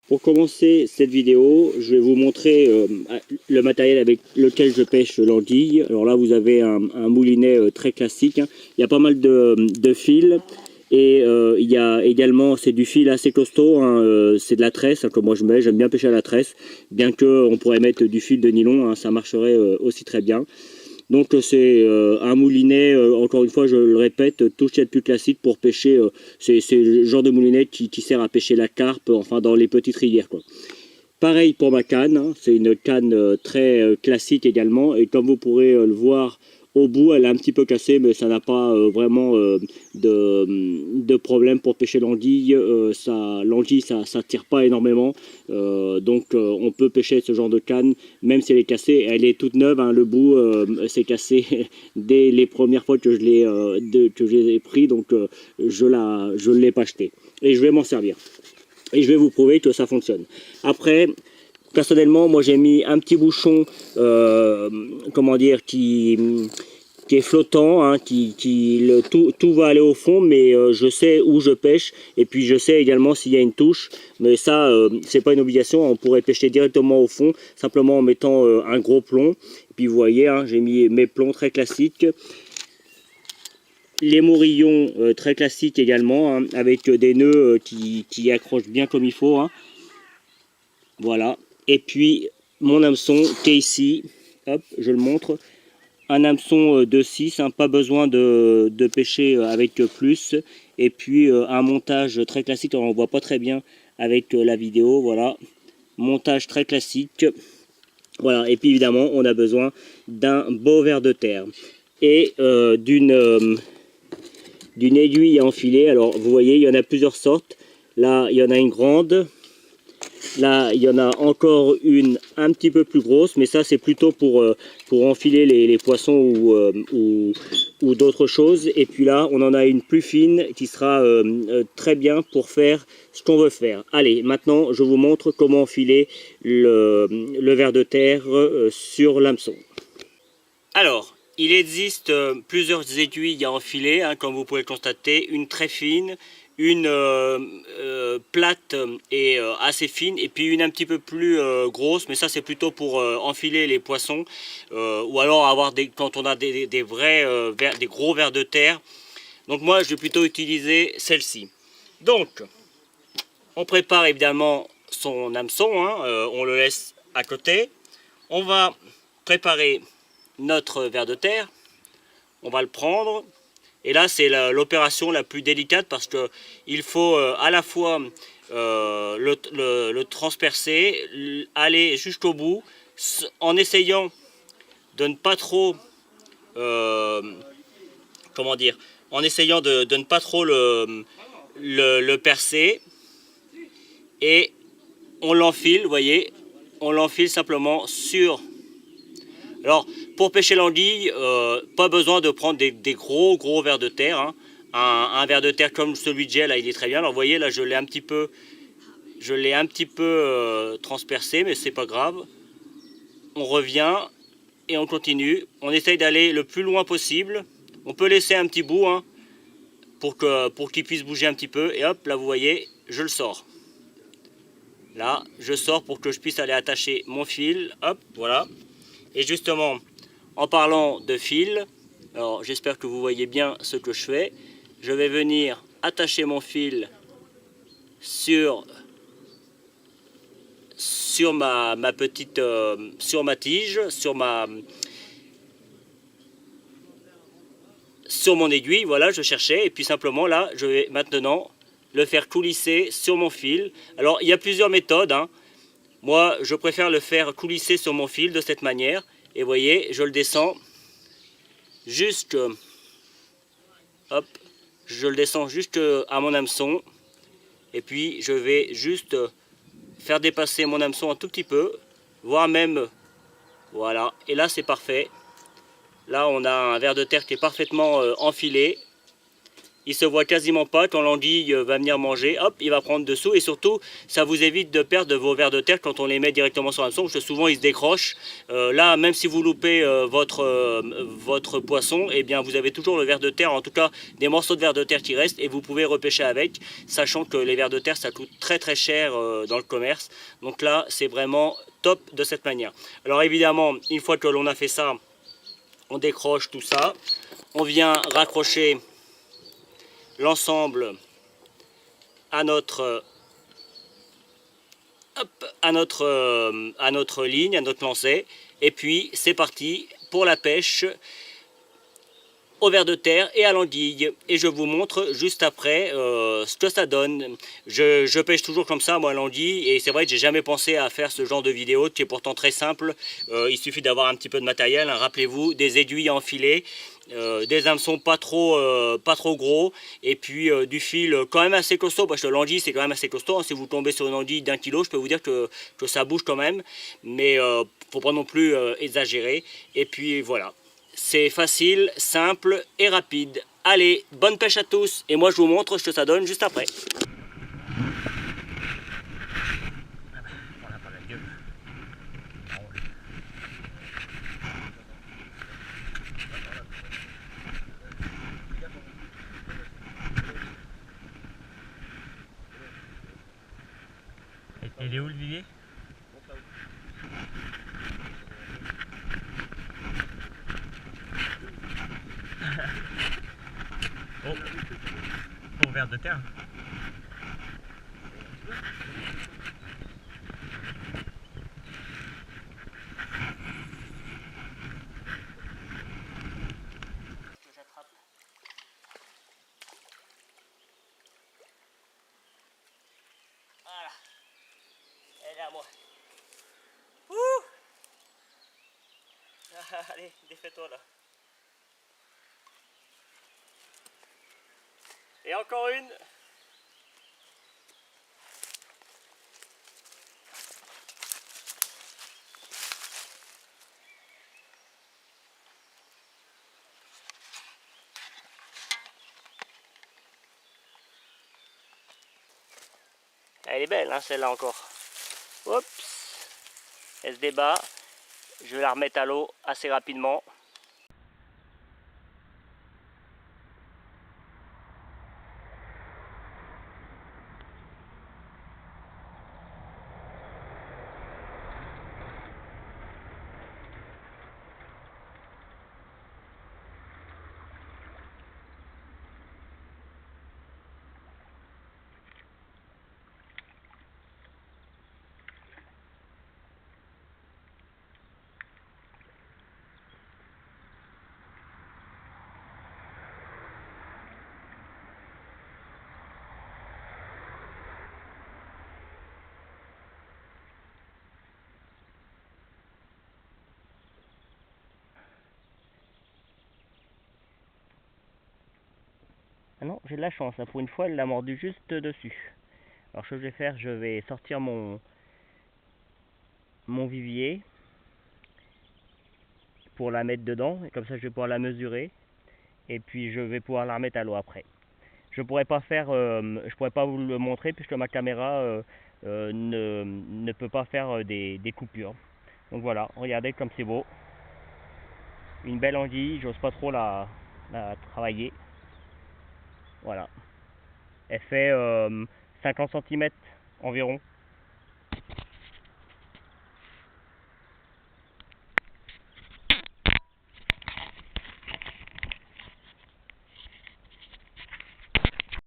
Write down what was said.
Pour commencer cette vidéo, je vais vous montrer le matériel avec lequel je pêche l'anguille. Alors là, vous avez un moulinet très classique, hein. Il y a pas mal de fils et il y a également, c'est du fil assez costaud, hein, c'est de la tresse, hein, que moi je mets. J'aime bien pêcher à la tresse, bien qu'on pourrait mettre du fil de nylon, hein, ça marcherait aussi très bien. Donc c'est un moulinet, encore une fois je le répète, tout ce qu'il y a de plus classique pour pêcher, c'est le genre de moulinet qui sert à pêcher la carpe, enfin dans les petites rivières, quoi. Pareil pour ma canne, hein, c'est une canne très classique également, et comme vous pourrez le voir au bout, elle est un petit peu cassée, mais ça n'a pas vraiment de problème pour pêcher l'anguille. L'anguille, ça tire pas énormément, donc on peut pêcher ce genre de canne, même si elle est cassée. Elle est toute neuve, hein, le bout s'est cassé dès les premières fois que je les ai pris, donc je ne l'ai pas acheté. Et je vais m'en servir. Et je vais vous prouver que ça fonctionne. Après, personnellement, moi j'ai mis un petit bouchon, comment dire, qui est flottant, hein, tout va aller au fond, mais je sais où je pêche, et puis je sais également s'il y a une touche, mais ça, c'est pas une obligation, on pourrait pêcher directement au fond, simplement en mettant un gros plomb. Et puis vous voyez, hein, j'ai mis mes plombs très classiques. Les mourillons très classiques également, hein, avec des nœuds qui accrochent bien comme il faut, hein. Voilà. Et puis mon hameçon qui est ici, hop, je le montre. Un hameçon de 6, hein, pas besoin de pêcher avec plus. Et puis un montage très classique, alors on ne voit pas très bien avec la vidéo, voilà. Montage très classique. Voilà, et puis évidemment on a besoin d'un beau ver de terre. Et d'une aiguille à enfiler. Alors vous voyez, il y en a plusieurs sortes. Là, il y en a une grande. Là, il y en a encore une un petit peu plus grosse, mais ça c'est plutôt pour enfiler les poissons ou d'autres choses. Et puis là, on en a une plus fine qui sera très bien pour faire ce qu'on veut faire. Allez, maintenant, je vous montre comment enfiler le ver de terre sur l'hameçon. Alors, il existe plusieurs aiguilles à enfiler, hein, comme vous pouvez le constater, une très fine, une plate et assez fine, et puis une un petit peu plus grosse, mais ça c'est plutôt pour enfiler les poissons, ou alors avoir quand on a des gros vers de terre. Donc moi je vais plutôt utiliser celle-ci. Donc, on prépare évidemment son hameçon, hein, on le laisse à côté. On va préparer notre ver de terre, on va le prendre, et là c'est l'opération la plus délicate parce que il faut à la fois le transpercer, aller jusqu'au bout, en essayant de ne pas trop, comment dire, en essayant de ne pas trop le percer, et on l'enfile, vous voyez, on l'enfile simplement sur. Alors, pour pêcher l'anguille, pas besoin de prendre des gros vers de terre, hein. Un ver de terre comme celui de j'ai, là, il est très bien. Alors, vous voyez, là, je l'ai un petit peu transpercé, mais c'est pas grave. On revient et on continue. On essaye d'aller le plus loin possible. On peut laisser un petit bout, hein, pour qu'il puisse bouger un petit peu. Et hop, là, vous voyez, je le sors. Là, je sors pour que je puisse aller attacher mon fil. Hop, voilà. Et justement, en parlant de fil, alors j'espère que vous voyez bien ce que je fais. Je vais venir attacher mon fil sur ma petite, sur ma tige, sur mon aiguille. Voilà, je cherchais. Et puis simplement là, je vais maintenant le faire coulisser sur mon fil. Alors il y a plusieurs méthodes, hein. Moi, je préfère le faire coulisser sur mon fil de cette manière. Et vous voyez, je le descends jusque, hop, je le descends juste à mon hameçon. Et puis, je vais juste faire dépasser mon hameçon un tout petit peu, voire même, voilà. Et là, c'est parfait. Là, on a un ver de terre qui est parfaitement enfilé. il se voit quasiment pas. Quand l'anguille va venir manger, hop, il va prendre dessous. Et surtout, ça vous évite de perdre vos vers de terre quand on les met directement sur l'hameçon, parce que souvent ils se décrochent. Là, même si vous loupez votre poisson, eh bien vous avez toujours le ver de terre, en tout cas des morceaux de ver de terre qui restent, et vous pouvez repêcher avec, sachant que les vers de terre ça coûte très très cher dans le commerce. Donc là, c'est vraiment top de cette manière. Alors évidemment, une fois que l'on a fait ça, on décroche tout ça, on vient raccrocher l'ensemble à notre à notre ligne, à notre lancet, et puis c'est parti pour la pêche au ver de terre et à l'anguille. Et je vous montre juste après ce que ça donne. Je pêche toujours comme ça, moi, l'anguille, et c'est vrai que j'ai jamais pensé à faire ce genre de vidéo qui est pourtant très simple. Il suffit d'avoir un petit peu de matériel, hein. Rappelez-vous, des aiguilles à enfiler, des hameçons pas trop gros, et puis du fil quand même assez costaud, parce que l'anguille c'est quand même assez costaud, hein. Si vous tombez sur une anguille d'1 kilo, je peux vous dire que ça bouge quand même, mais faut pas non plus exagérer. Et puis voilà. C'est facile, simple et rapide. Allez, bonne pêche à tous. Et moi je vous montre ce que ça donne juste après. Il est où le vivier? Oh, pour ver de terre. Voilà, elle est à moi. Ouh. Allez, défais-toi là. Et encore une. Elle est belle, hein, celle-là encore. Oups. Elle se débat. Je vais la remettre à l'eau assez rapidement. Ah non, j'ai de la chance, hein. Pour une fois elle l'a mordu juste dessus. Alors ce que je vais faire, je vais sortir mon vivier pour la mettre dedans, et comme ça je vais pouvoir la mesurer, et puis je vais pouvoir la remettre à l'eau après. Je pourrais pas vous le montrer puisque ma caméra ne peut pas faire des coupures. Donc voilà, regardez comme c'est beau. Une belle anguille, j'ose pas trop la travailler. Voilà. Elle fait 50 cm environ.